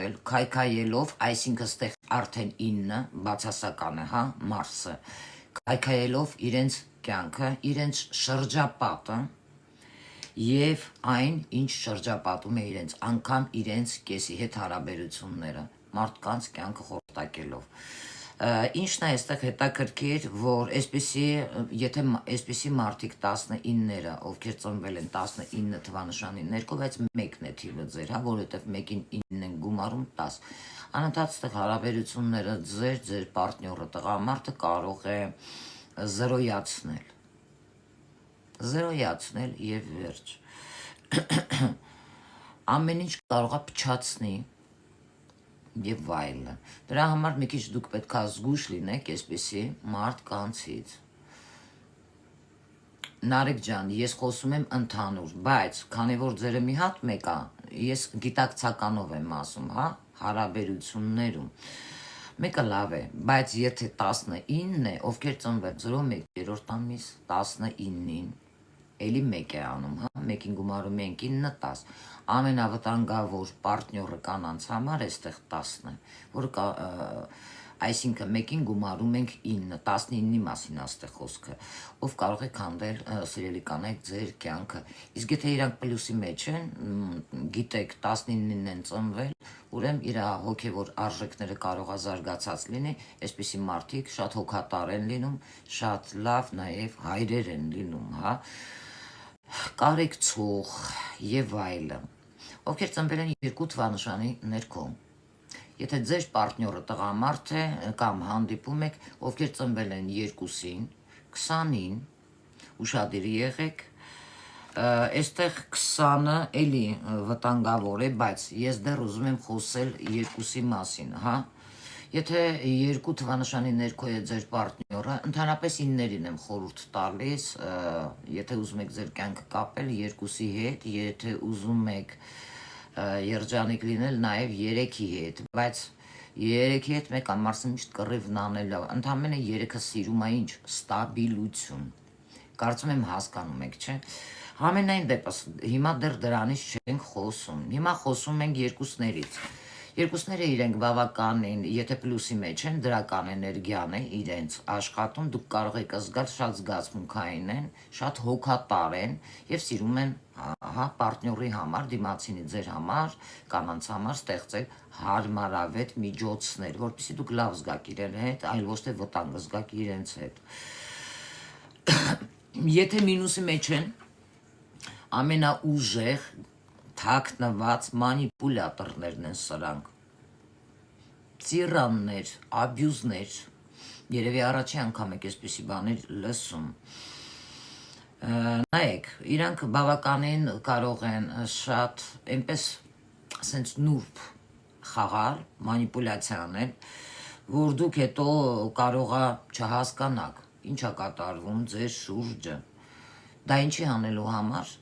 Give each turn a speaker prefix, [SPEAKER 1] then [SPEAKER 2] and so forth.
[SPEAKER 1] կոչել, քայքայելով, այսինքն ստեղ արդեն 9 բացասական է, հա, Մարսը, քայքայելով իրենց կյանքը, իրենց շրջապատը եւ այն, ինչ շրջապատում է իրենց, անգամ իրենց կեսի հետ հարաբերությունները, մարդկանց կյանքը խորտակելով։ Ինչն է այստեղ հետաքրքիր, որ եթե այսպիսի մարդիկ 19-ները, ովքեր ծնվել են 19 թվանշանի ներքո, բայց մեկն է թիվը ձեր, հա, որովհետև մեկին 9 են գումարում 10։ Անընդհատ այստեղ հարաբերությունները ձեր պարտները, տղամարդը կարող է զրոյացնել եւ վերջ։ Ամեն ինչ կարող է փչացնի եւ վայելը։ Դրա համար մի քիչ դուք պետք է զգույշ լինեք այսպիսի մարդկանցից։ Նարեկ ջան, ես խոսում եմ ընդհանուր, բայց քանի որ ձերը մի հատ մեկ է, ես գիտակցականով եմ ասում, հա, հարաբերություններում։ Մեկը լավ է, բայց եթե 19 է, ովքեր ծնվել 01-րդ ամիս 19-ին, էլի մեկ է անում, հա, մեկին գումարում ենք 9-10, ամենավտանգավոր պարտները կանանց համար էստեղ 10-ն է, որ այսինքն մեկին գումարում ենք 9, 19-ի մասին աստեղ խոսքը, ով կարող է քանդել սիրելի կանայք ձեր կյանքը, իսկ եթե իրանք պլյուսի մեջ են, գիտեք 19-ին են ծնվել, ուրեմն իր հոգևոր արժեքները կարող է զարգացած լինի, այսպիսի մարդիկ շատ հոգատար են լինում, շատ լավ նաև հայրեր են լինում, հա, կարեկցող եւ այլն, ովքեր ծնվել են 2 թվանշանի ներքո։ Եթե ձեր պարտները տղամարդ է կամ հանդիպում եք, ովքեր ծնվել են 2-ին, 20-ին, ուշադիր եղեք, այստեղ 20-ը էլի վտանգավոր է, բայց ես դեռ ուզում եմ խոսել 2-ի մասին, հա։ Եթե 2 թվանշանի ներքո է ձեր պարտները, ընդհանրապես 9-ին եմ խորհուրդ տալիս, եթե ուզում եք ձեր կյանքը կապել 2-ի հետ, եթե ուզում եք երջանիկ լինել նաև 3-ի հետ, բայց 3-ի հետ մեկ ամարսը միշտ կռիվն անելը, ընդամենը 3-ը սիրում է ինչ, ստաբիլություն, կարծում եմ հասկանում եք, չէ, համենայն դեպս, հիմա դեռ դրանից չենք խոսում, հիմա խոսում ենք երկուսներից, երկուսները իրենք բավականին, եթե պլյուսի մեջ են, դրական էներգիան է իրենց աշխատում, դուք կարող եք զգալ շատ զգացմունքային են, շատ հոգատար են եւ սիրում են հա պարտների համար, դիմացինի ձեր համար, կանանց համար ստեղծել հարմարավետ միջոցներ, որպեսզի դուք լավ զգաք իրեն հետ, այլ ոչ թե վտանգ զգաք իրենց հետ։ Եթե մինուսի մեջ են, ամենաուժեղ թաքնված մանիպուլյատորներն են սրանք, տիրաններ, աբյուզներ, երևի առաջի անգամ եք այսպիսի բաներ լսում, նայեք, իրանք բավականին կարող են շատ, այնպես սենց նուրբ խաղալ, մանիպուլյացիա անել, որ դուք հետո կարող է չհասկանաք, ինչ է կատարվում ձեր շուրջը, դա ինչի անելու համար,